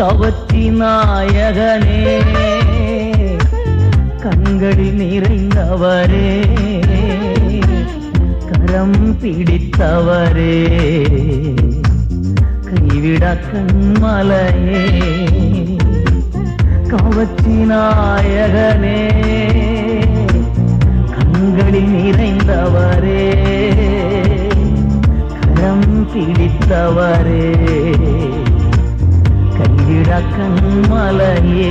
கவர்ச்சி நாயகனே கண்களில் நிறைந்தவரே கரம் பிடித்தவரே கைவிட கண்மலையே கவர்ச்சி நாயகனே கண்களில் நிறைந்தவரே கரம் பிடித்தவரே கைவிட கண்மலையே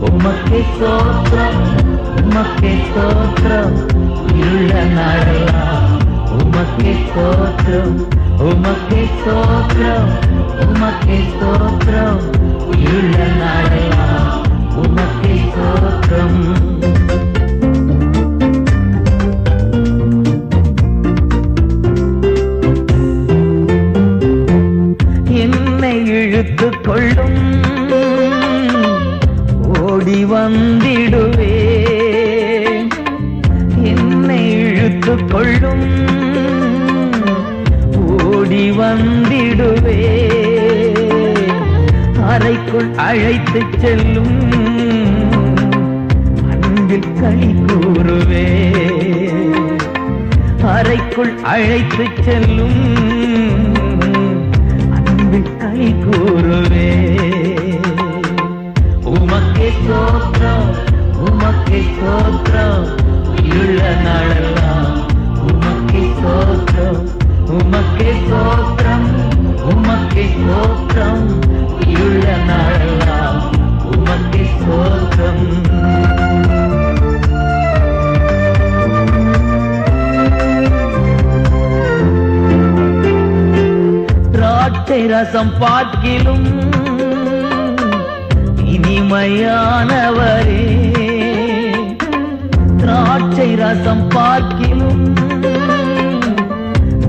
உமக்கே ஸ்தோத்திரம் உமக்கே ஸ்தோத்திரம் இருள நாளெல்லாம் உமக்கே ஸ்தோத்திரம் உமக்கே ஸ்தோத்திரம் உமக்கே ஸ்தோத்திரம் இருள நாளெல்லாம் உமக்கே ஸ்தோத்திரம் இழுத்துக் கொள்ளும் ஓடி வந்திடுவே என்னை இழுத்துக் கொள்ளும் ஓடி வந்திடுவே அறைக்குள் அழைத்துச் செல்லும் அன்பில் களி கூறுவே அறைக்குள் அழைத்துச் செல்லும் களி கூறுவே உமக்கே ஸ்தோத்திரம் உமக்கே ஸ்தோத்திரம் இருள நாளெல்லாம் உமக்கே ஸ்தோத்திரம் உமக்கே ஸ்தோத்திரம் உமக்கே ஸ்தோத்திரம் இருள நாளெல்லாம் உமக்கே ஸ்தோத்திரம் ரசம் பார்க்கிலும் இனிமையானவரே திராட்சை ரசம் பார்க்கிலும்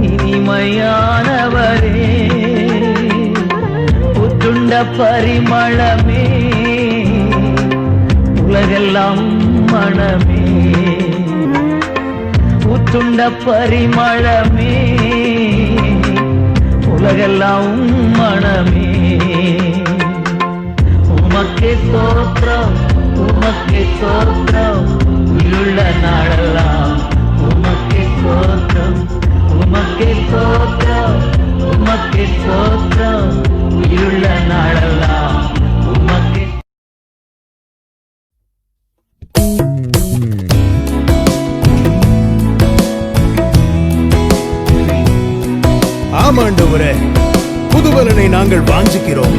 இனிமையானவரே புத்துண்ட பரிமளமே உலகெல்லாம் மனமே புத்துண்ட பரிமளமே உலகெல்லாம் மனமே உமக்கே ஸ்தோத்திரம் உமக்கே ஸ்தோத்திரம் இருள நாளெல்லாம் உமக்கே ஸ்தோத்திரம் உமக்கே ஸ்தோத்திரம் உமக்கே ஸ்தோத்திரம் இருள நாளெல்லாம் உமக்கே ஆமாண்டவரே புதுபலனை நாங்கள் வாஞ்சிக்கிறோம்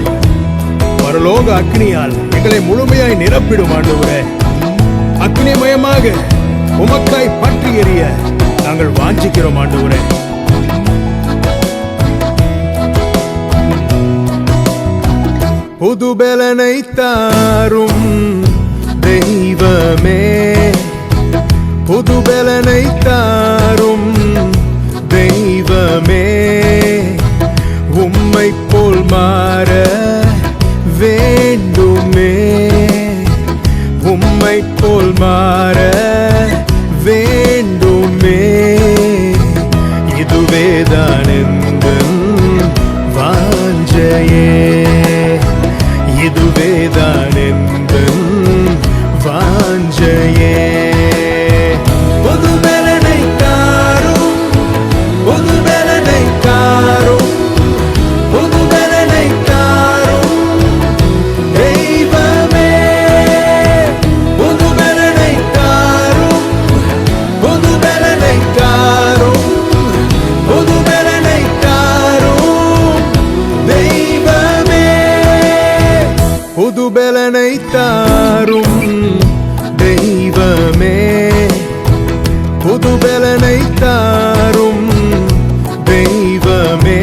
பரலோக அக்னியால் எங்களை முழுமையாய் நிரப்பிடும் ஆண்டவரே அக்னிமயமாக உமக்காய் பற்றி எறிய நாங்கள் வாஞ்சிக்கிறோம் ஆண்டவரே புதுபலனை தாரும் தெய்வமே புதுபலனை தாரும் தெய்வமே உம்மை போல் மாற வேண்டுமே உம்மை போல் மாற வேண்டுமே இதுவேதான் எந்தன் வாஞ்சையே இதுவேதான் எந்தன் வாஞ்சையே புதுபலனை தாரும் தெய்வமே புதுபலனை தாரும் தெய்வமே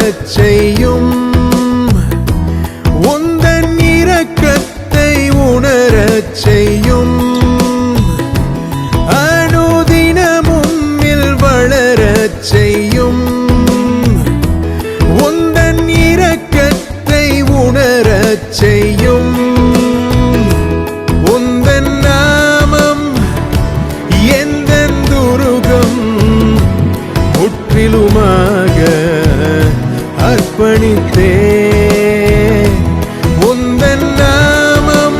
உணரச் செய்யும் உந்தன் இரக்கத்தை உணரச் செய்யும் அனுதினமும் வளரச் செய்யும் உந்தன் இரக்கத்தை உணரச் செய்யும் உந்தன் நாமம் எந்தன் துருகம் முற்றிலுமாக அர்ப்பணித்தே உந்தன் நாமம்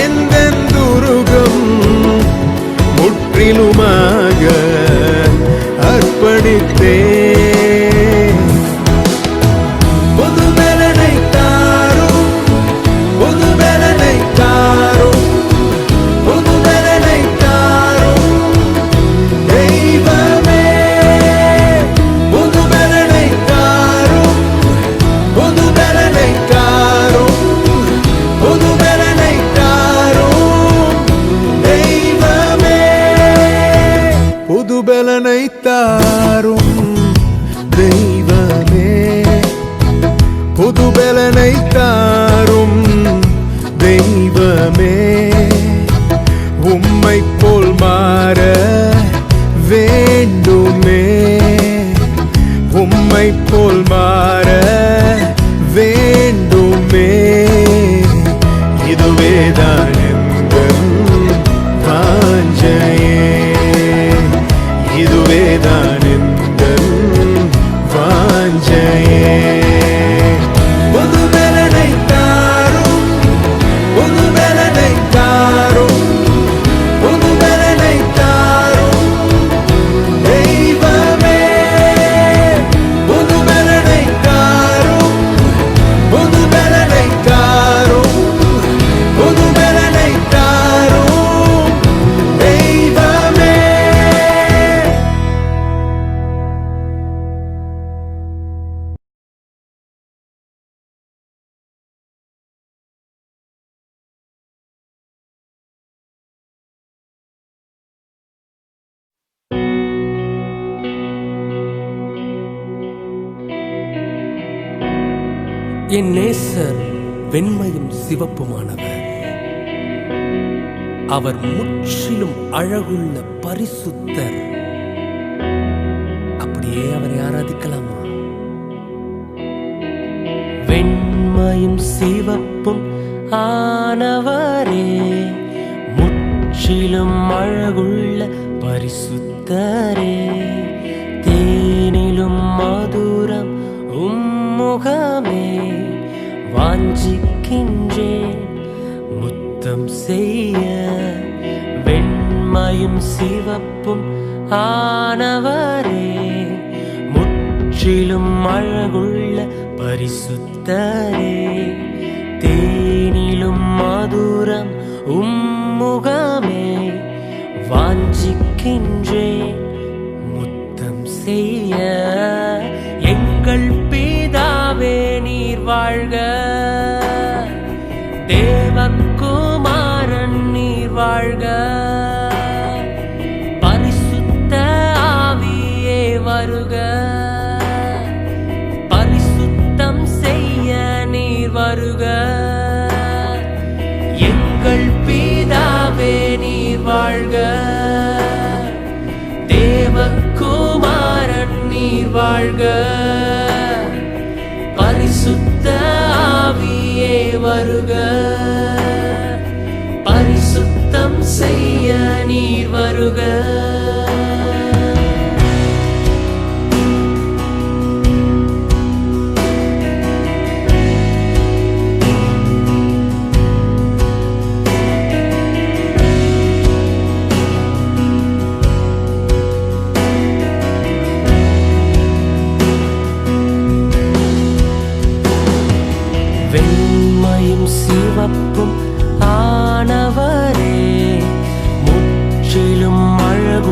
எந்தன் துருகம் முற்றிலுமாக அர்ப்பணித்தே புதுபலனை தாரும் புதுபலனை தாரும் புதுபலனை தாரும் தெய்வமே புதுபலனை தாரும் புதுபலனை தாரும் புதுபலனை தாரும் தெய்வமே புதுபலனை தாரும் தெய்வமே புதுபலனை தாரும் தெய்வமே உம்மை போல் மாற வேண்டுமே உம்மை போல் மாற வேண்டுமே இதுவேதான் எங்கள் வாஞ்சையே இதுவேதான் எங்கள் வாஞ்சையே புதுபலனை தாரும் புதுபலனை தாரும் புதுபலனை தாரும் தெய்வமே புதுபலனை தாரும் புதுபலனை தாரும் புதுபலனை தாரும் தெய்வமே என் நேசர் வெண்மையும் சிவப்புமானவர். அவர் முற்றிலும் அழகுள்ள பரிசுத்தர். அப்படியே அவரை ஆராதிக்கலாமா? வெண்மையும் சிவப்பும் ஆனவரே, முற்றிலும் அழகுள்ள பரிசுத்தரே, தேனிலும் மதுரம் உம்முகமே, வாஞ்சிக்கின்றேன் முத்தம் செய்ய. வெண்மையும் சிவப்பும் ஆனவரே, முற்றிலும் அழகுள்ள பரிசுத்தரே, தேனிலும் மதுரம் உம்முகமே, வாஞ்சிக்கின்றேன் முத்தம் செய்ய. எங்கள் பிதாவே நீர் வாழ்க, தேவகுமாரன் நீர் வாழ்க, பரிசுத்த ஆவியே வருக, பரிசுத்தம் செய்ய நீர் வருக. எங்கள் பிதாவே நீர் வாழ்க, தேவகுமாரன் நீர் வாழ்க, பரிசுத்த ஆவியே வருக, பரிசுத்தம் செய்ய நீர் வருக. வெண்மையும் சிவப்பும் ஆனவரே, முற்றிலும் அழகுள்ள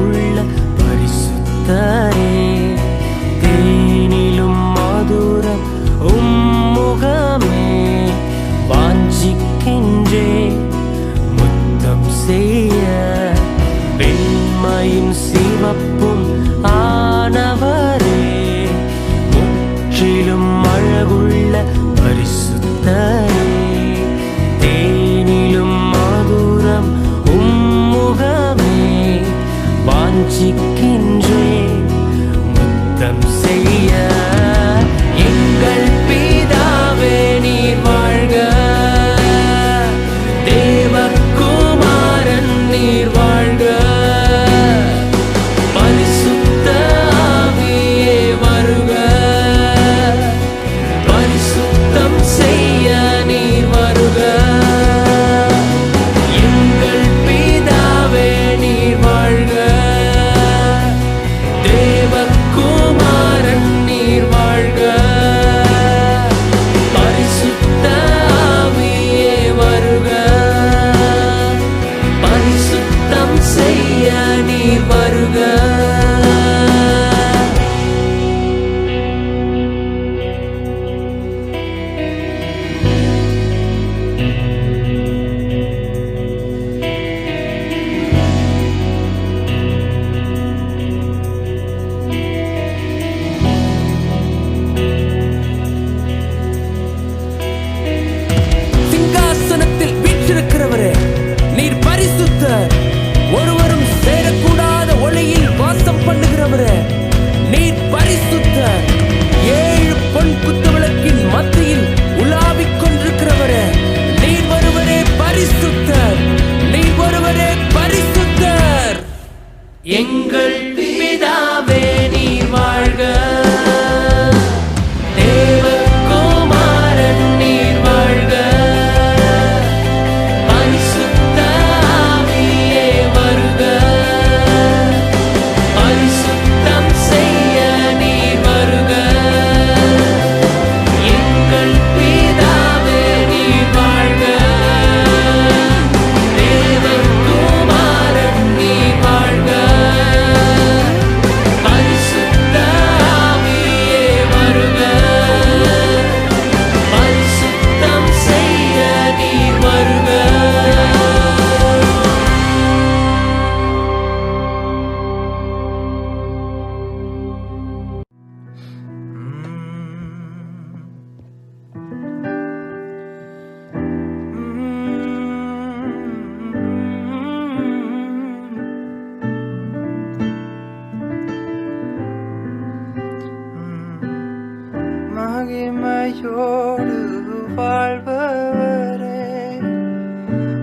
பரிசுத்தம் செய்ய எங்கள் பிதாவே நீர் வாழ்க. தேவகுமாரன் நீர் வாழ்க. பரிசுத்த ஆவியே வருக. பரிசுத்தம் செய்ய நீர் வருக. எங்கள் பிதாவே நீர் வாழ்க. தேவகுமாரன் நீர் வாழ்க. பரிசுத்த ஆவியே வருக. பரிசுத்தம் செய்ய நீர் வருக. சிங்காசனத்தில் வீற்றிருக்கிறவரே நீர் பரிசுத்தர். ஒருவரும் சேரக்கூடாத ஒளியில் வாசம் பண்ணுகிறவரே நீர் பரிசுத்தர். 7 பொன் குத்துவிளக்கின் மத்தியில் உலாவிக் கொண்டிருக்கிறவரே நீர் ஒருவரே பரிசுத்தர். நீர் ஒருவரே பரிசுத்தர். எங்கள் பிதாவே நீர் வாழ்க. தேவகுமாரன் நீர் வாழ்க. பரிசுத்த ஆவியே வருக. பரிசுத்தம் செய்ய நீர் வருக. எங்கள் பிதாவே நீர் வாழ்க. தேவகுமாரன் நீர் வாழ்க. பரிசுத்த ஆவியே வருக. பரிசுத்தம் செய்ய நீர் வருக. மகிமையோடு வாழ்பவரே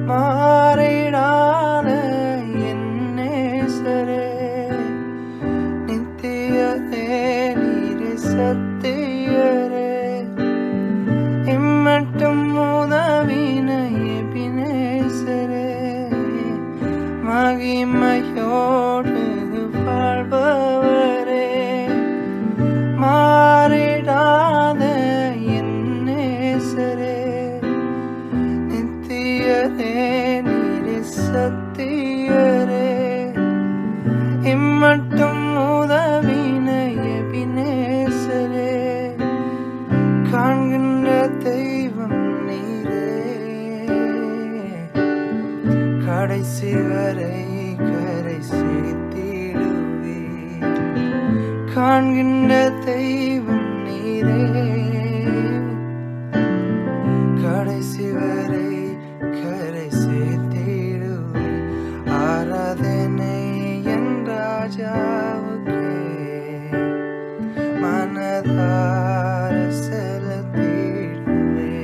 மாறிடாத என் நேசரே நித்தியரே நீர் சத்தியரே இம்மட்டும் உதவின எபினேசரே மகிமையோடு வாழ்பவரே மாறிடாத என் நேசரே நித்தியரே நீர் சத்தியரே இம்மட்டும் உதவின எபினேசரே காண்கின்ற தெய்வம் நீரே கடைசி வரை கரை சேர்த்திடுவே காண்கின்ற தெய்வம் நீரே கடைசி வரை கரை சேர்த்திடுவே ஆராதனை என் ராஜாவுக்கே மனதார செலுத்திடுவே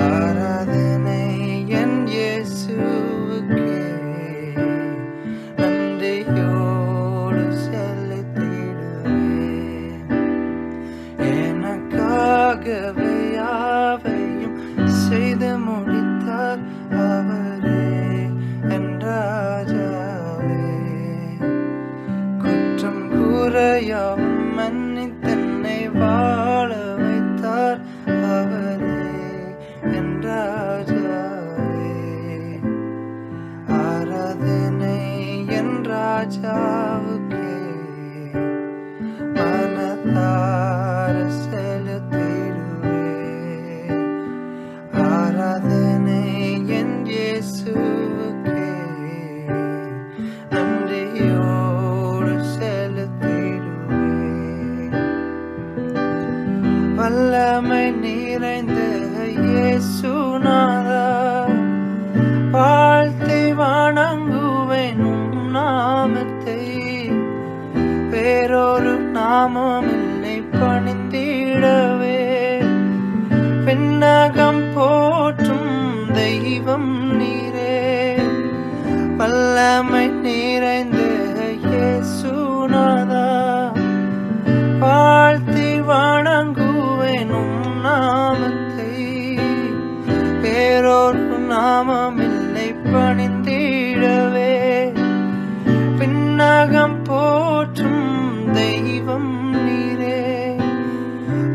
ஆராதனை என் இயேசுவுக்கே நன்றியோடு செலுத்திடுவேன் எனக்காகவே யாவையும் செய்து முடித்தார் அவரே என் ராஜாவே குற்றம் கூறையாவும் மன்னித்தன்னை வாழ வைத்தார் அவரே என் ராஜாவே ஆராதனை என் ராஜாவுக்கே மனதார செலுத்திடுவே ஆராதனை என் இயேசுவுக்கே நன்றியோடு செலுத்திடுவே வல்லமை நிறைந்த இயேசுநாதா வாழ்த்தி வணங்குவேன் உம் நாமத்தை வேறொரு நாமம் இல்லை பணிந்திடவே விண்ணகம் போற்றும் தெய்வம் நீரே வல்லமை நிறைந்த இயேசுநாதா வாழ்த்தி வணங்குவேன் உம் நாமத்தை வேறொரு நாமம் இல்லை பணிந்திடவே விண்ணகம் போற்றும் தெய்வம் நீரே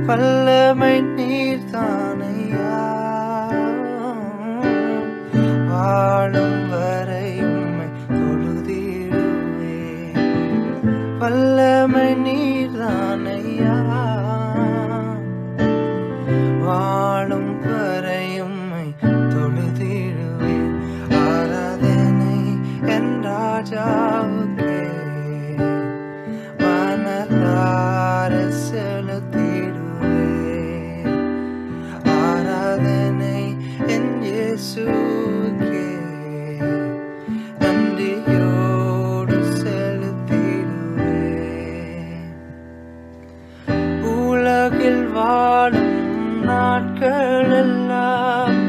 வல்லமை நீர்தானையா வாழும் வரை உம்மை தொழுதிடுவே வல்லமை நீர்தானையா வாழும் வரை உம்மை தொழுதிடுவே ஆராதனை என் ராஜாவுக்கே மனதார செலுத்திடுவே ஆராதனை என் இயேசுவுக்கே நன்றியோடு செலுத்திடுவே உலகில் வாழும் நாட்களெல்லாம்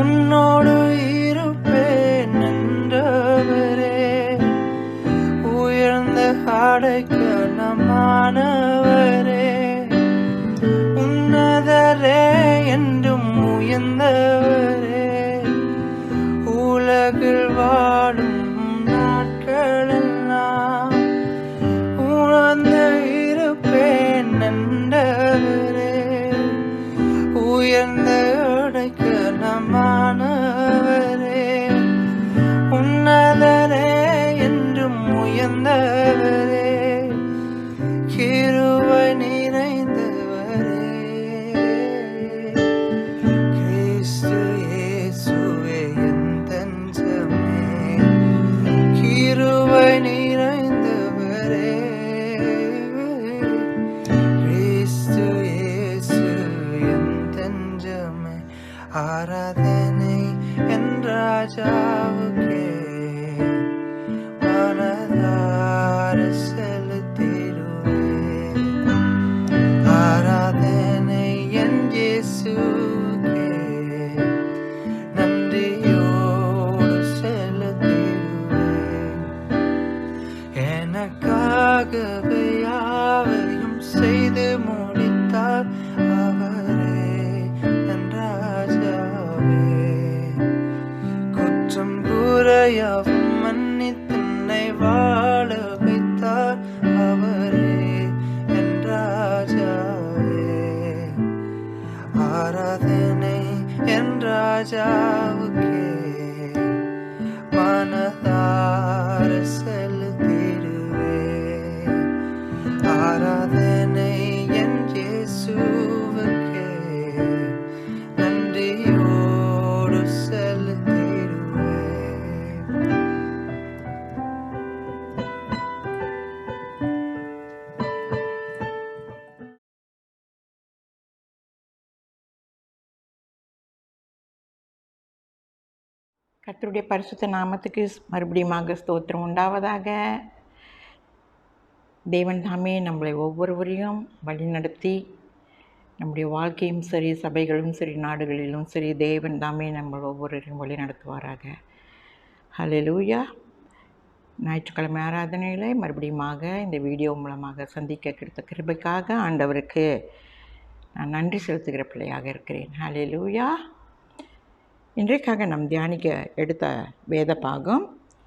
உன்னோடு இருப்பேன் என்றவரே உயர்ந்த அடைக்கலமானவரே உன்னதரே என்றும் உயர்ந்தவரே உலகில் வாழும் நாட்களெல்லாம் உணர்ந்து இருப்பேன் என்றவரே உயர்ந்த அடைக்கலமானவரே உன்னதரே என்றும் உயர்ந்தவரே கிருபை நிறைந்தவரே கிறிஸ்து இயேசுவே என் தஞ்சமே கிருபை நிறைந்தவரே கிறிஸ்து இயேசு என் தஞ்சமே ஆராதனை என் ராஜாவுக்கே மனதார செலுத்திடுவே ஆராதனை என் இயேசுவுக்கே நன்றியோடு செலுத்திடுவே எனக்காகவே யாவையும் செய்து முடித்தார் அவரே என் ராஜாவே குற்றம் குறையாவும் மன்னித்தன்னை வாழ வைத்தார் அவரே என் ராஜாவே ஆராதனை என் ராஜாவுக்கே மனதார செலுத்திடுவே ஆராதனை என் இயேசுவுக்கே நன்றியோடு செலுத்திடுவே கர்த்தருடைய பரிசுத்த நாமத்துக்கு மறுபடியும் ஸ்தோத்திரம் உண்டாவதாக. தேவன் தாமே நம்மளை ஒவ்வொருவரையும் வழிநடத்தி நம்முடைய வாழ்க்கையும் சரி, சபைகளும் சரி, நாடுகளிலும் சரி, தேவன் தாமே நம்ம ஒவ்வொருவரையும் வழி நடத்துவாராக. ஹல்லேலூயா. ஞாயிற்றுக்கிழமை ஆராதனையில் மறுபடியும் இந்த வீடியோ மூலமாக சந்திக்க கிடைத்த கிருபைக்காக ஆண்டவருக்கு நான் நன்றி செலுத்துகிற பிள்ளையாக இருக்கிறேன். ஹல்லேலூயா. இன்றைக்காக நாம் தியானிக்க எடுத்த வேத பாகம்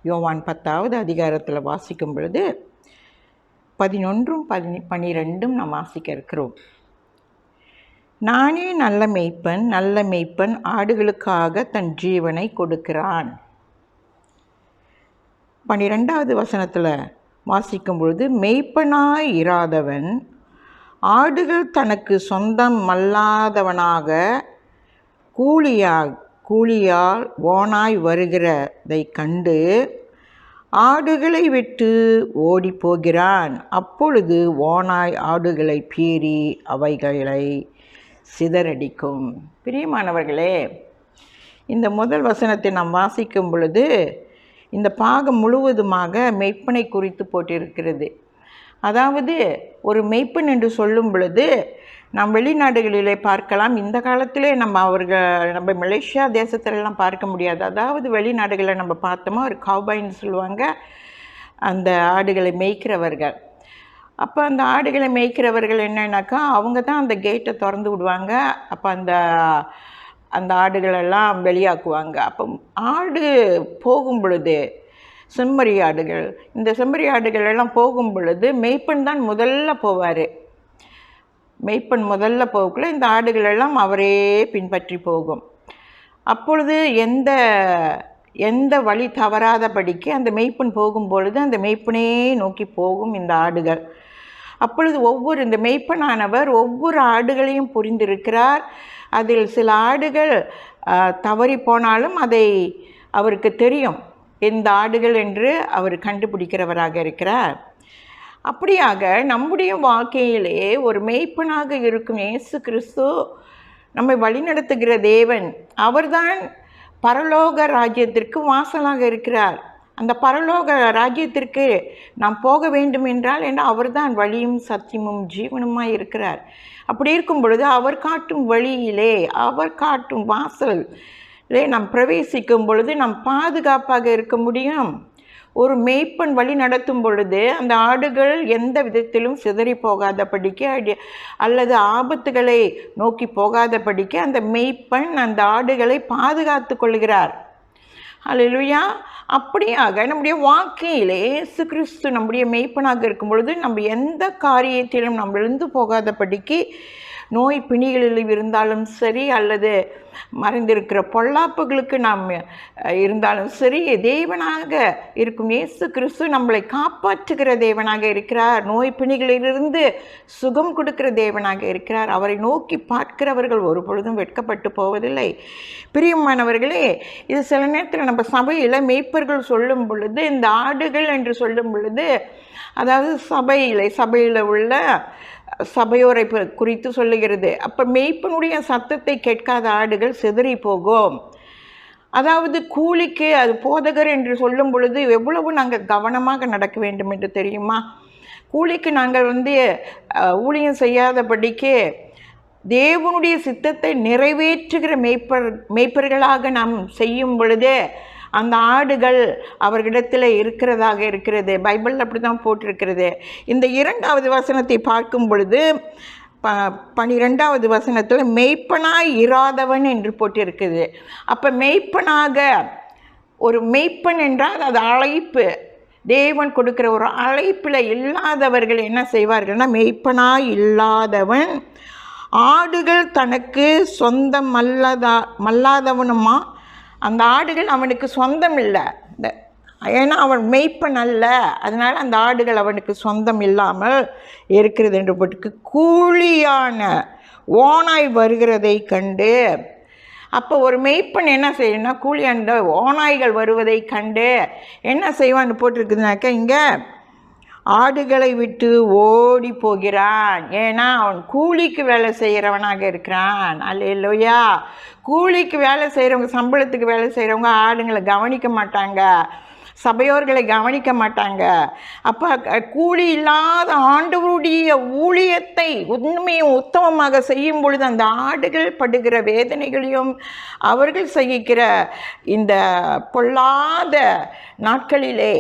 யோவான் 10வது அதிகாரத்தில் வாசிக்கும் பொழுது 11ம் 12ம் நாம் வாசிக்க இருக்கிறோம். நானே நல்ல மேய்ப்பன், நல்ல மேய்ப்பன் ஆடுகளுக்காக தன் ஜீவனை கொடுக்கிறான். 12வது வசனத்தில் வாசிக்கும் பொழுது மேய்ப்பனாய் இராதவன் ஆடுகள் தனக்கு சொந்தமல்லாதவனாக கூலியால் ஓனாய் வருகிறதை கண்டு ஆடுகளை விட்டு ஓடி போகிறான். அப்பொழுது ஓனாய் ஆடுகளை பீறி அவைகளை சிதறடிக்கும். பிரியமானவர்களே, இந்த முதல் வசனத்தை நாம் வாசிக்கும் பொழுது இந்த பாகம் முழுவதுமாக மெய்ப்பனை குறித்து போட்டிருக்கிறது. அதாவது ஒரு மெய்ப்பன் என்று சொல்லும் பொழுது நாம் வெளிநாடுகளிலே பார்க்கலாம். இந்த காலத்திலே நம்ம மலேசியா தேசத்துலலாம் பார்க்க முடியாது. அதாவது வெளிநாடுகளில் நம்ம பார்த்தோமா ஒரு கவ்பாய்ன்னு சொல்லுவாங்க, அந்த ஆடுகளை மேய்க்கிறவர்கள். அப்போ அந்த ஆடுகளை மேய்க்கிறவர்கள் என்னன்னாக்கா அவங்க தான் அந்த கேட்டை திறந்து விடுவாங்க. அப்போ அந்த ஆடுகளெல்லாம் வெளியாக்குவாங்க. அப்போ ஆடு போகும் பொழுது செம்மறி ஆடுகள், இந்த செம்மறி ஆடுகள் எல்லாம் போகும் பொழுது மெய்ப்பன் தான் முதல்ல போவார். மெய்ப்பன் முதல்ல போகக்குள்ள இந்த ஆடுகள் எல்லாம் அவரே பின்பற்றி போகும். அப்பொழுது எந்த வழி தவறாதபடிக்கு அந்த மெய்ப்பன் போகும் பொழுது அந்த மெய்ப்பனே நோக்கி போகும் இந்த ஆடுகள். அப்பொழுது இந்த மெய்ப்பனானவர் ஒவ்வொரு ஆடுகளையும் புரிந்திருக்கிறார். அதில் சில ஆடுகள் தவறி போனாலும் அதை அவருக்கு தெரியும், இந்த ஆடுகள் என்று அவர் கண்டுபிடிக்கிறவராக இருக்கிறார். அப்படியாக நம்முடைய வாழ்க்கையிலே ஒரு மெய்ப்பனாக இருக்கும் இயேசு கிறிஸ்து நம்மை வழிநடத்துகிற தேவன். அவர்தான் பரலோக ராஜ்யத்திற்கு வாசலாக இருக்கிறார். அந்த பரலோக ராஜ்யத்திற்கு நாம் போக வேண்டும் என்றால் அவர்தான் வழியும் சத்தியமும் ஜீவனுமாய் இருக்கிறார். அப்படி இருக்கும் பொழுது அவர் காட்டும் வழியிலே, அவர் காட்டும் வாசலிலே நாம் பிரவேசிக்கும் பொழுது நாம் பாதுகாப்பாக இருக்க முடியும். ஒரு மேய்ப்பன் வழி நடத்தும் பொழுது அந்த ஆடுகள் எந்த விதத்திலும் சிதறி போகாதபடிக்கு அல்லது ஆபத்துகளை நோக்கி போகாதபடிக்கு அந்த மேய்ப்பன் அந்த ஆடுகளை பாதுகாத்து கொள்கிறார். அல்லேலூயா. அப்படியாக நம்முடைய வாழ்க்கையிலே இயேசு கிறிஸ்து நம்முடைய மேய்ப்பனாக இருக்கும் பொழுது நம்ம எந்த காரியத்திலும் நம்ம விழுந்து போகாதபடிக்கு, நோய் பிணிகளில் இருந்தாலும் சரி அல்லது மறைந்திருக்கிற பொல்லாப்புகளுக்கு நாம் இருந்தாலும் சரி, தேவனாக இருக்கும் இயேசு கிறிஸ்து நம்மளை காப்பாற்றுகிற தேவனாக இருக்கிறார். நோய் பிணிகளிலிருந்து சுகம் கொடுக்கிற தேவனாக இருக்கிறார். அவரை நோக்கி பார்க்கிறவர்கள் ஒரு பொழுதும் வெட்கப்பட்டு போவதில்லை. பிரியமானவர்களே, இது சில நேரத்தில் நம்ம சபையில் மேய்ப்பர்கள் சொல்லும் பொழுது, இந்த ஆடுகள் என்று சொல்லும் பொழுது, அதாவது சபையில் உள்ள சபையோரை குறித்து சொல்லுகிறது. அப்போ மேய்ப்பனுடைய சத்தத்தை கேட்காத ஆடுகள் சிதறி போகும். அதாவது கூலிக்கு அது போதகர் என்று சொல்லும் பொழுது எவ்வளவு நாங்கள் கவனமாக நடக்க வேண்டும் என்று தெரியுமா? கூலிக்கு நாங்கள் ஊழியம் செய்யாதபடிக்கு தேவனுடைய சித்தத்தை நிறைவேற்றுகிற மேய்ப்பர்களாக நாம் செய்யும் பொழுது அந்த ஆடுகள் அவர்களிடத்தில் இருக்கிறதாக இருக்கிறது. பைபிளில் அப்படி தான் போட்டிருக்கிறது. இந்த 2வது வசனத்தை பார்க்கும் பொழுது 12வது வசனத்தில் மெய்ப்பனாய் இராதவன் என்று போட்டிருக்குது. அப்போ ஒரு மெய்ப்பன் என்றால் அது அழைப்பு, தேவன் கொடுக்கிற ஒரு அழைப்பில் இல்லாதவர்கள் என்ன செய்வார்கள்னா, மெய்ப்பனாய் இல்லாதவன் ஆடுகள் தனக்கு சொந்தம் மல்லாதவனுமா. அந்த ஆடுகள் அவனுக்கு சொந்தம் இல்லை, ஏன்னா அவன் மெய்ப்பன் அல்ல. அதனால் அந்த ஆடுகள் அவனுக்கு சொந்தம் இல்லாமல் இருக்கிறது என்று போட்டுக்கு கூலியான ஓனாய் வருகிறதை கண்டு. அப்போ ஒரு மெய்ப்பன் என்ன செய்யணும்னா, கூலியான ஓனாய்கள் வருவதை கண்டு என்ன செய்வான்னு போட்டிருக்குதுனாக்கா, இங்கே ஆடுகளை விட்டு ஓடி போகிறான். ஏன்னா அவன் கூலிக்கு வேலை செய்கிறவனாக இருக்கிறான். அல்லேலூயா. கூலிக்கு வேலை செய்கிறவங்க, சம்பளத்துக்கு வேலை செய்கிறவங்க ஆடுங்களை கவனிக்க மாட்டாங்க, சபையோர்களை கவனிக்க மாட்டாங்க. அப்போ கூலி இல்லாத ஆண்டவருடைய ஊழியத்தை உண்மையும் உத்தமமாக செய்யும் பொழுது அந்த ஆடுகள் படுகிற வேதனைகளையும் அவர்கள் சகிக்கிற இந்த பொல்லாத நாட்களிலே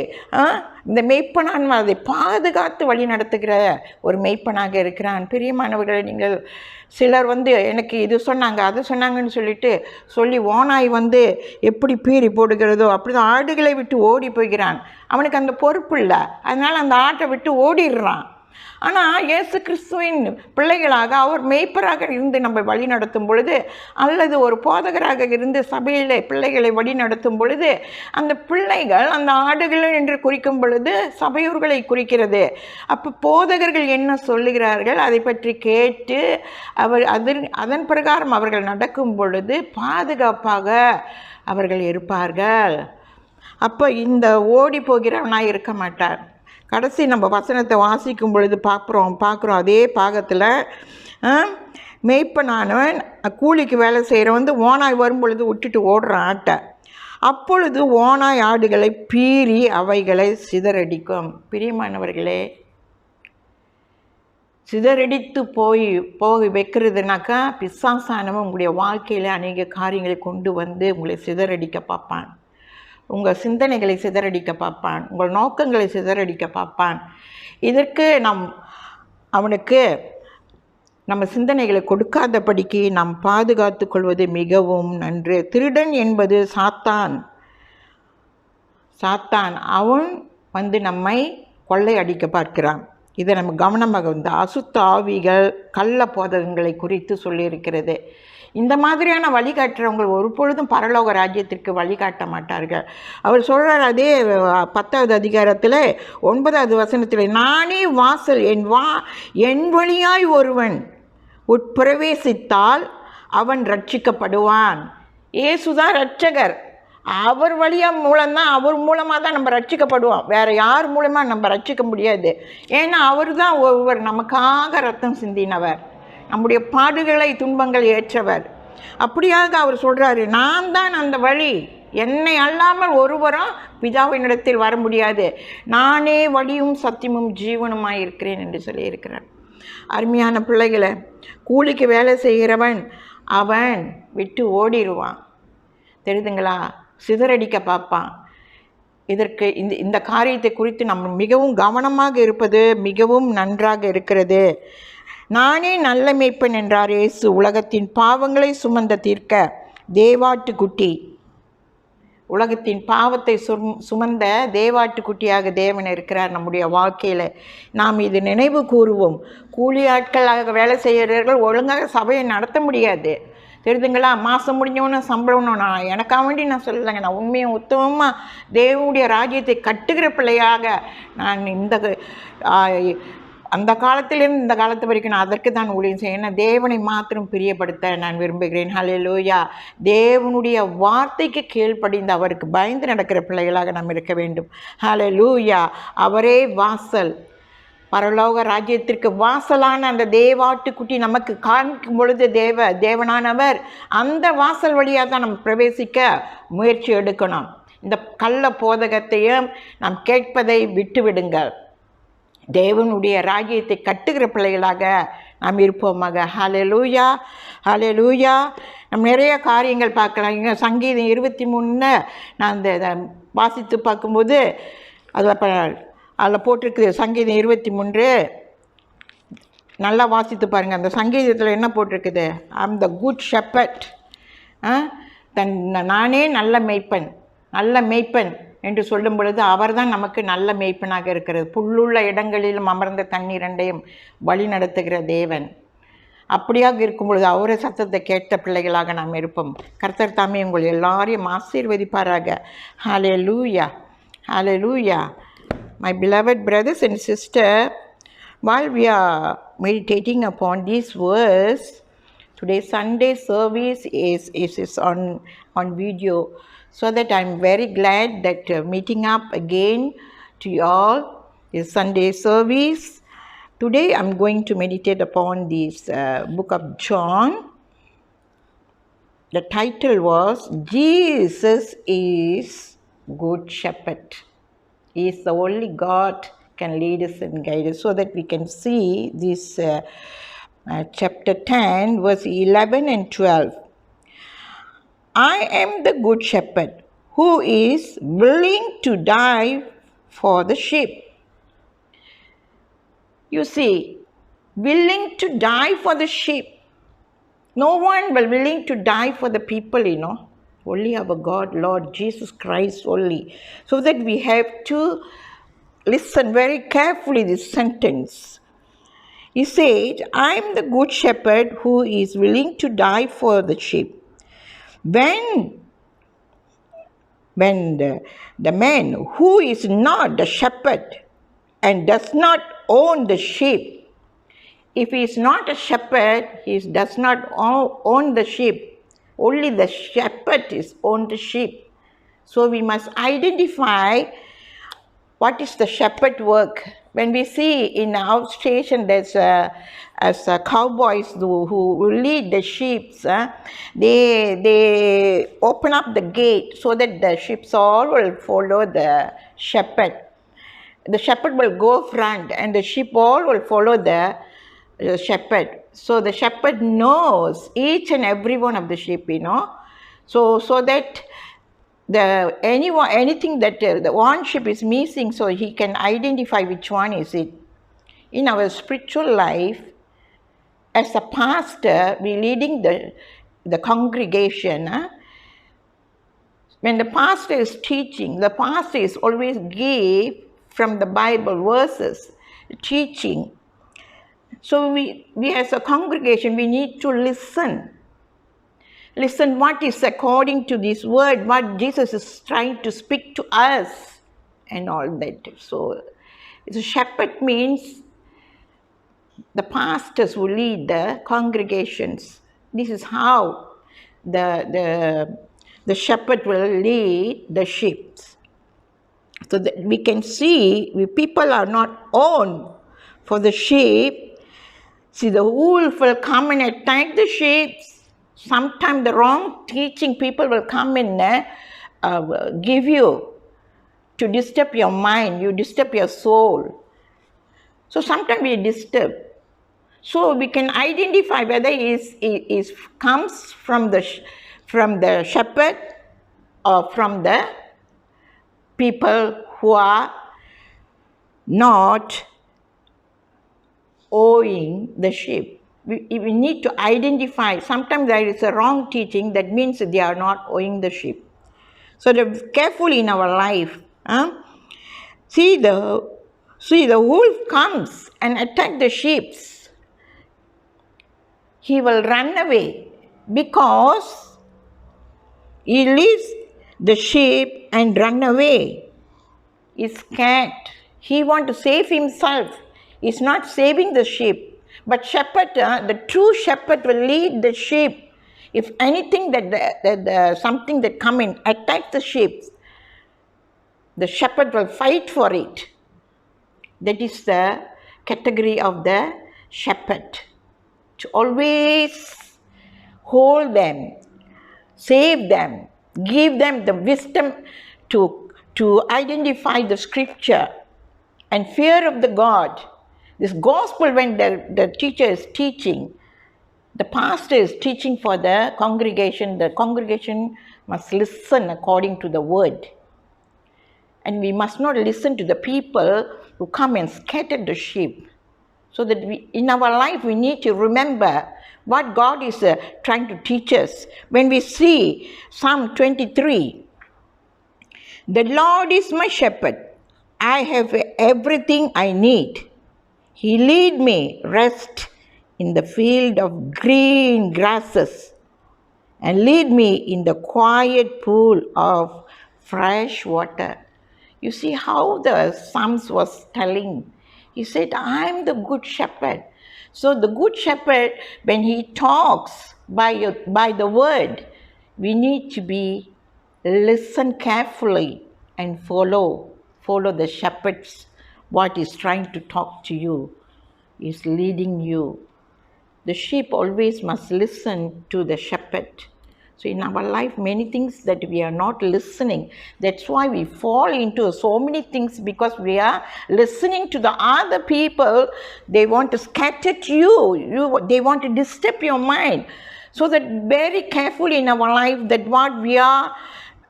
இந்த மெய்ப்பனான் அதை பாதுகாத்து வழி நடத்துகிற ஒரு மெய்ப்பனாக இருக்கிறான். பிரியமானவர்களை, நீங்கள் சிலர் எனக்கு இது சொன்னாங்க அது சொன்னாங்கன்னு சொல்லி ஓனாய் எப்படி பீறி போடுகிறதோ அப்படி தான் ஆடுகளை விட்டு ஓடி போகிறான். அவனுக்கு அந்த பொறுப்பு இல்லை, அதனால் அந்த ஆட்டை விட்டு ஓடிடுறான். ஆனால் இயேசு கிறிஸ்துவின் பிள்ளைகளாக அவர் மேய்ப்பராக இருந்து நம்ம வழி நடத்தும் பொழுது, அல்லது ஒரு போதகராக இருந்து சபையிலே பிள்ளைகளை வழி நடத்தும் பொழுது, அந்த பிள்ளைகள் அந்த ஆடுகள் என்று குறிக்கும் பொழுது சபையோர்களை குறிக்கிறது. அப்போ போதகர்கள் என்ன சொல்லுகிறார்கள் அதை பற்றி கேட்டு அதன் பிரகாரம் அவர்கள் நடக்கும் பொழுது பாதுகாப்பாக அவர்கள் இருப்பார்கள். அப்போ இந்த ஓடி போகிறவனாக இருக்க மாட்டார். கடைசி நம்ம வசனத்தை வாசிக்கும் பொழுது பார்க்குறோம் அதே பாகத்தில் மேய்ப்பனானவன் கூலிக்கு வேலை செய்கிறவன் ஓனாய் வரும் பொழுது விட்டுட்டு ஓடுறான் ஆட்டை. அப்பொழுது ஓனாய் ஆடுகளை பீறி அவைகளை சிதறடிக்கும். பிரியமானவர்களே, சிதறடித்து போய் வைக்கிறதுனாக்கா பிசாசானவன் உங்களுடைய வாழ்க்கையில் அநேக காரியங்களை கொண்டு வந்து உங்களை சிதறடிக்க பார்ப்பான். உங்கள் சிந்தனைகளை சிதறடிக்க பார்ப்பான். உங்கள் நோக்கங்களை சிதறடிக்க பார்ப்பான். இதற்கு அவனுக்கு நம்ம சிந்தனைகளை கொடுக்காதபடிக்கு நாம் பாதுகாத்து கொள்வது மிகவும் நன்று. திருடன் என்பது சாத்தான். அவன் வந்து நம்மை கொள்ளை அடிக்க பார்க்கிறான். இதை நம்ம கவனமாக அசுத்த ஆவிகள் கள்ள போதகங்களை குறித்து சொல்லியிருக்கிறது. இந்த மாதிரியான வழிகாட்டுறவங்க ஒரு பொழுதும் பரலோக ராஜ்யத்திற்கு வழிகாட்ட மாட்டார்கள். அவர் சொல்கிறார் அதே 10வது அதிகாரத்தில் 9வது வசனத்தில், நானே வாசல், என் வழியாய் ஒருவன் உட்பிரவேசித்தால் அவன் ரட்சிக்கப்படுவான். இயேசுதான் ரட்சகர். அவர் மூலம்தான் அவர் மூலமாக தான் நம்ம ரட்சிக்கப்படுவோம். வேறு யார் மூலமாக நம்ம ரட்சிக்க முடியாது. ஏன்னா அவர் தான் ஒருவர் நமக்காக ரத்தம் சிந்தினவர், நம்முடைய பாடுகளை துன்பங்கள் ஏற்றவர். அப்படியாக அவர் சொல்கிறாரு, நான் தான் அந்த வழி, என்னை அல்லாமல் ஒருவரும் பிதாவினிடத்தில் வர முடியாது, நானே வழியும் சத்தியமும் ஜீவனுமாய் இருக்கிறேன் என்று சொல்லியிருக்கிறார். அருமையான பிள்ளைகளை, கூலிக்கு வேலை செய்கிறவன் அவன் விட்டு ஓடிடுவான். தெரியுதுங்களா? சிதறடிக்க பார்ப்பான். இதற்கு இந்த காரியத்தை குறித்து நம்ம மிகவும் கவனமாக இருப்பது மிகவும் நன்றாக இருக்கிறது. நானே நல்ல மேய்ப்பன் என்றார் இயேசு. உலகத்தின் பாவங்களை சுமந்த தீர்க்க தேவாட்டுக்குட்டி, உலகத்தின் பாவத்தை சுமந்த தேவாட்டுக்குட்டியாக தேவன் இருக்கிறார் நம்முடைய வாழ்க்கையில். நாம் இது நினைவு கூறுவோம். கூலி ஆட்களாக வேலை செய்கிறவர்கள் ஒழுங்காக சபையை நடத்த முடியாது. தெரியுதுங்களா? மாதம் முடிஞ்சவொன்னே சம்பளம். நான் எனக்காக வேண்டி நான் சொல்லலைங்க, நான் உண்மையும் உத்தமமாக தேவனுடைய ராஜ்யத்தை கட்டுகிற பிள்ளையாக நான் அந்த காலத்திலிருந்து இந்த காலத்து வரைக்கும் நான் அதற்கு தான் ஊழியம் செய்ய. ஏன்னா தேவனை மாத்திரம் பிரியப்படுத்த நான் விரும்புகிறேன். ஹல்லேலூயா. தேவனுடைய வார்த்தைக்கு கீழ்ப்படிந்து அவருக்கு பயந்து நடக்கிற பிள்ளைகளாக நாம் இருக்க வேண்டும். ஹல்லேலூயா. அவரே வாசல், பரலோக ராஜ்யத்திற்கு வாசலான அந்த தேவாட்டுக்குட்டி நமக்கு காண்பிக்கும் பொழுது தேவனானவர் அந்த வாசல் வழியாக தான் நம்ம பிரவேசிக்க முயற்சி எடுக்கணும். இந்த கள்ள போதகத்தையும் நாம் கேட்பதை விட்டு விடுங்கள். தேவனுடைய ராஜ்யத்தை கட்டுகிற பிள்ளைகளாக நாம் இருப்போமாக. ஹல்லேலூயா, ஹல்லேலூயா. நம்ம நிறைய காரியங்கள் பார்க்கலாம். இங்கே சங்கீதம் 23 நான் அந்த வாசித்து பார்க்கும்போது அதில் போட்டிருக்குது. சங்கீதம் 23 நல்லா வாசித்து பாருங்கள். அந்த சங்கீதத்தில் என்ன போட்டிருக்குது? I'm the good shepherd. நானே நல்ல மேய்ப்பன் என்று சொல்லும் பொழுது அவர் தான் நமக்கு நல்ல மேய்ப்பனாக இருக்கிறது. புல்லுள்ள இடங்களிலும் அமர்ந்த தண்ணீரண்டையும் வழி நடத்துகிற தேவன். அப்படியாக இருக்கும் பொழுது அவரை சத்தத்தை கேட்ட பிள்ளைகளாக நாம் இருப்போம். கர்த்தர் தாமே உங்கள் எல்லாரையும் ஆசீர்வதிப்பாராக. ஹல்லேலூயா, ஹல்லேலூயா. My beloved brothers and sisters, while we are meditating upon this verse, today's Sunday service is on video. So that I'm very glad that meeting up again to you all is Sunday service. Today I'm going to meditate upon this book of John. The title was Jesus is Good Shepherd. He is the only God can lead us and guide us. So that we can see this chapter 10 verse 11 and 12. I am the good shepherd who is willing to die for the sheep. You see, willing to die for the sheep. No one will willing to die for the people, Only our God, Lord Jesus Christ only. So that we have to listen very carefully this sentence. He said, I am the good shepherd who is willing to die for the sheep. When the man who is not the shepherd and does not own the sheep, if he is not a shepherd, he does not own the sheep. Only the shepherd is own the sheep. So we must identify what is the shepherd work. When we see in our station there's as cowboys who lead the sheep, they open up the gate so that the sheep all will follow the shepherd. The shepherd will go front and the sheep all will follow the the shepherd. So the shepherd knows each and every one of the sheep, So that anything that the one sheep is missing, so he can identify which one is it. In our spiritual life, as a pastor, we leading the congregation. When the pastor is teaching, the pastor is always give from the Bible verses, teaching. So we as a congregation, we need to listen. Listen what is according to this word, what Jesus is trying to speak to us and all that. So the shepherd means the pastors who lead the congregations. This is how the shepherd will lead the sheep. So that we can see people are not owned for the sheep. See, the wolf will come and attack the sheep. Sometimes the wrong teaching people will come and give you to disturb your mind, you disturb your soul. So sometimes we disturb. So we can identify whether it comes from the shepherd or from the people who are not owing the sheep. We need to identify. Sometimes there is a wrong teaching, that means they are not owing the sheep. So careful in our life. See the wolf comes and attack the sheep. He will run away because he leaves the sheep and run away. He's scared. He wants to save himself. He's not saving the sheep. But shepherd, the true shepherd will lead the sheep. If anything something that come in attack the sheep, the shepherd will fight for it. That is the category of the shepherd. To always hold them, save them, give them the wisdom to identify the scripture and fear of the God. This gospel, when the teacher is teaching, the pastor is teaching for the congregation must listen according to the word. And we must not listen to the people who come and scatter the sheep. So that in our life, we need to remember what God is trying to teach us. When we see Psalm 23, the Lord is my shepherd. I have everything I need. He lead me rest in the field of green grasses and lead me in the quiet pool of fresh water. You see how the Psalms was telling. He said, I am the good shepherd. So the good shepherd, when he talks by the word, we need to listen carefully and follow the shepherd's what is trying to talk to you, is leading you. The sheep always must listen to the shepherd. So in our life, many things that we are not listening. That's why we fall into so many things, because we are listening to the other people. They want to scatter you. They want to disturb your mind. So that very carefully in our life, that what we are,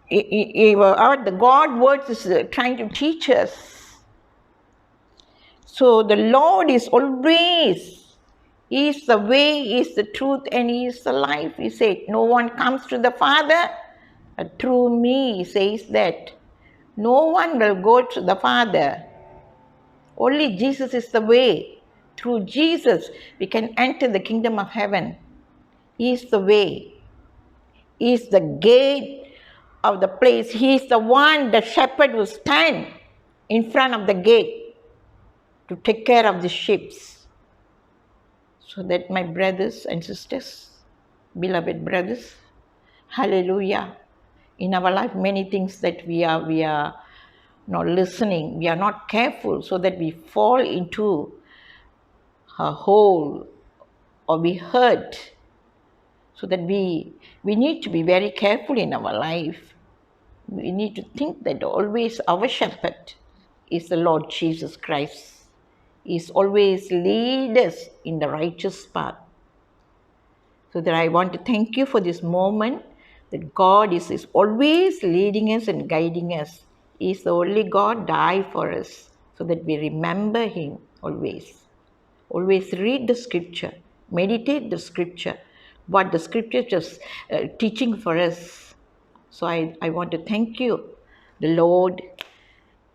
the God words is trying to teach us. So the Lord is always, He is the way, He is the truth, and He is the life. He said, no one comes to the Father through me. He says that. No one will go to the Father. Only Jesus is the way. Through Jesus, we can enter the kingdom of heaven. He is the way. He is the gate of the place. He is the one, the shepherd who stands in front of the gate to take care of the sheep. So that, my brothers and sisters, beloved brothers, hallelujah, in our life many things that we are not listening, we are not careful, so that we fall into a hole or we hurt. So that we need to be very careful in our life. We need to think that always our shepherd is the Lord Jesus Christ. is always lead us in the righteous path. So that I want to thank you for this moment that God is always leading us and guiding us. He is the only God died for us so that we remember Him always. Always read the scripture, meditate the scripture, what the scripture is teaching for us. So I want to thank you, the Lord,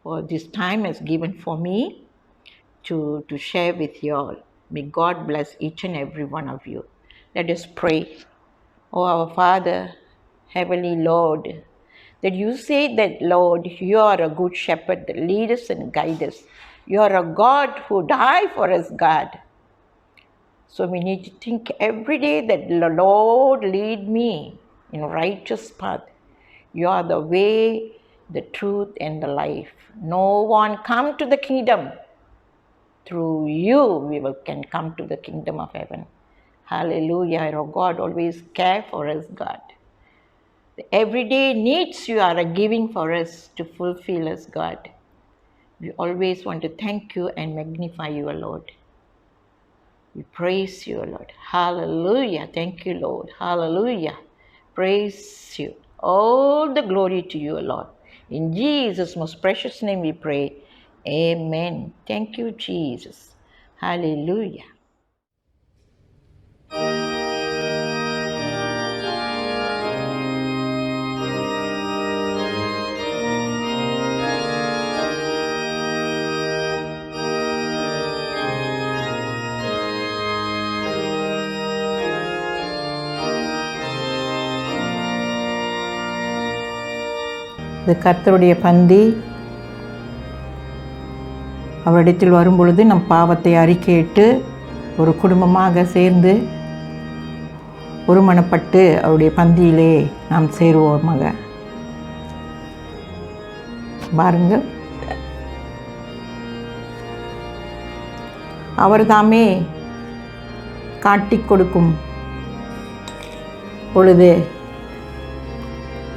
for this time has given for me to share with you all. May God bless each and every one of you. Let us pray. Oh, our Father, Heavenly Lord, that you say that, Lord, you are a good shepherd that lead us and guide us. You are a God who died for us, God. So we need to think every day that the Lord lead me in a righteous path. You are the way, the truth, and the life. No one come to the kingdom. Through you, can come to the kingdom of heaven. Hallelujah. Our God always care for us, God. The everyday needs you are giving for us to fulfill us, God. We always want to thank you and magnify you, Lord. We praise you, Lord. Hallelujah. Thank you, Lord. Hallelujah. Praise you. All the glory to you, Lord. In Jesus' most precious name we pray. Amen. Thank you, Jesus. Hallelujah. இது கர்த்தருடைய பந்தி. அவரிடத்தில் வரும்பொழுது நம் பாவத்தை அறிக்கையிட்டு ஒரு குடும்பமாக சேர்ந்து ஒருமனப்பட்டு அவருடைய பந்தியிலே நாம் சேருவோமாக. பாருங்கள், அவர் தாமே காட்டிக் கொடுக்கும் பொழுது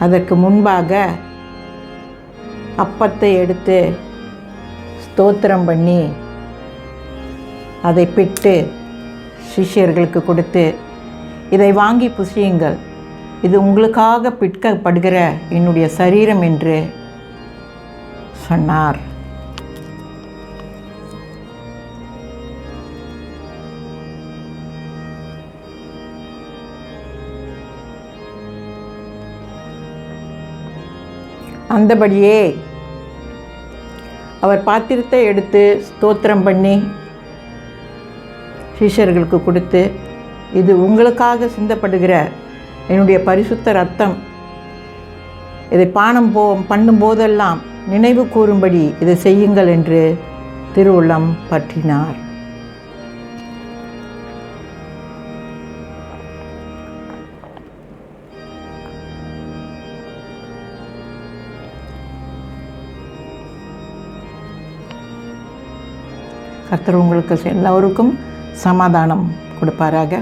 அதற்கு முன்பாக அப்பத்தை எடுத்து ஸ்தோத்திரம் பண்ணி அதை பிட்டு சிஷ்யர்களுக்கு கொடுத்து, இதை வாங்கி புசியுங்கள், இது உங்களுக்காக பிற்கப்படுகிற என்னுடைய சரீரம் என்று சொன்னார். அந்தபடியே அவர் பாத்திரத்தை எடுத்து ஸ்தோத்திரம் பண்ணி சீஷர்களுக்கு கொடுத்து, இது உங்களுக்காக சிந்தப்படுகிற என்னுடைய பரிசுத்த இரத்தம், இதை பானம் பண்ணும்போதெல்லாம் நினைவு கூறும்படி இதை செய்யுங்கள் என்று திருவுள்ளம் பற்றினார். கர்த்தர் உங்களுக்கு எல்லோருக்கும் சமாதானம் கொடுப்பாராக.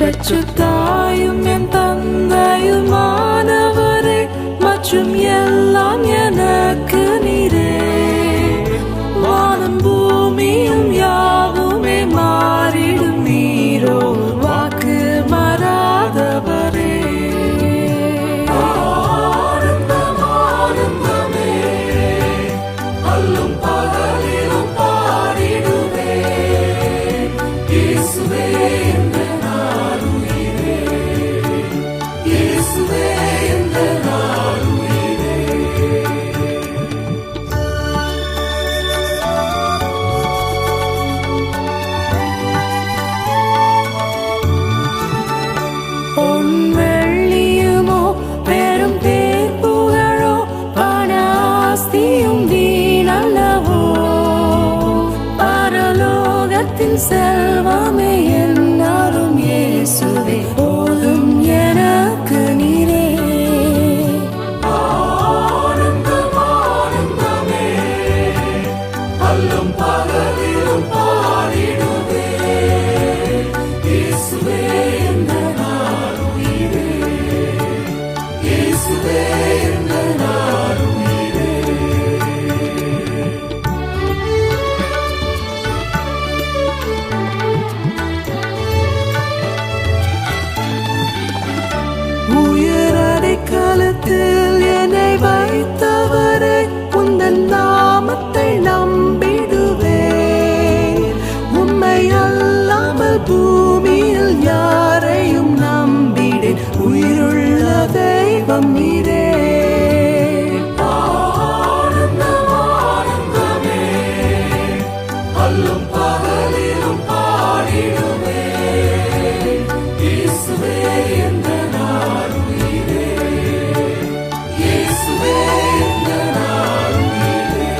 பெற்றதாயும் என் தந்தையுமானவரே, மற்றும் எல்லாம் எனக்கு நீரே. அல்லும் பகலிலும் பாடிடுவே இயேசுவே என்ற நாளுயிரே இயேசுவே என்ற நாளுயிரே பொன் வெள்ளியுமோ பெரும் பேர் புகழோ பண ஆஸ்தியும் வீணல்லவோ பரலோகத்தின் செல்வமே என்னாலும் இயேசுவே போதும் எனக்கு நீரே ஆனந்தம் ஆனந்தமே அல்லும் பகலிலும் பாடிடுவே இயேசுவே என்ற நாளுயிரே இயேசுவே என்ற நாளுயிரே உயரடைக்கலத்தில் என்னை வைத்தவரே உந்தன் நாமத்தை நம்பிடுவேன் உம்மை அல்லாமல் பூமியில் யாரையும் நம்பிடேன் உயிருள்ள தெய்வம் நீரே ஆனந்தம் ஆனந்தமே அல்லும் பகலிலும் பாடிடுவே இயேசுவே என்ற நாளுயிரே இயேசுவே என்ற நாளுயிரே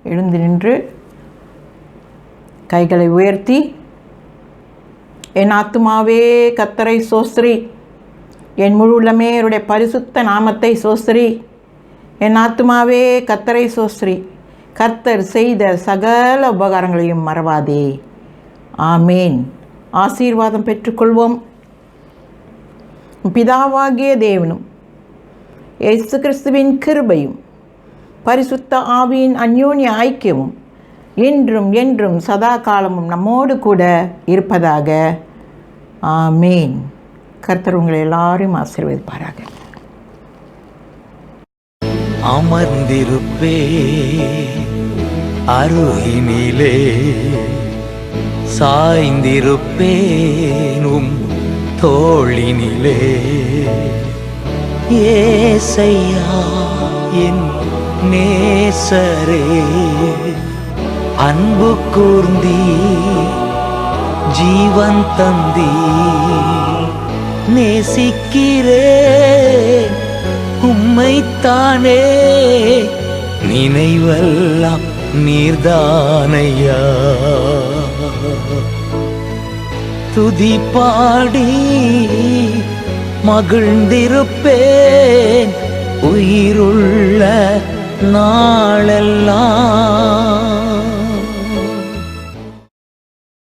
எழுந்து நின்று கைகளை உயர்த்தி என் ஆத்துமாவே கர்த்தரை சோஸ்திரி என் முழு உள்ளமே அவருடைய பரிசுத்த நாமத்தை சோஸ்திரி என் ஆத்துமாவே கர்த்தரை சோஸ்திரி கர்த்தர் செய்த சகல உபகாரங்களையும் மறவாதே ஆமேன். ஆசீர்வாதம் பெற்றுக்கொள்வோம். பிதாவாகிய தேவனும் இயேசு கிறிஸ்துவின் கிருபையும் பரிசுத்த ஆவியின் அந்யோன்ய ஐக்கியமும் என்றும் என்றும் சதா காலமும் நம்மோடு கூட இருப்பதாக ஆமேன். கர்த்தர் உங்களை எல்லாரையும் ஆசீர்வதிப்பாராக. அமர்ந்திருப்பே அருகினிலே சாய்ந்திருப்பேனும் தோளினிலே ஏசையா என் நேசரே அன்பு கூர்ந்தி ஜீவன் தந்தி நேசிக்கிறேன் உம்மைத்தானே நினைவெல்லாம் நீர்தானையா துதி பாடி மகிழ்ந்திருப்பேன் உயிருள்ள நாளெல்லாம்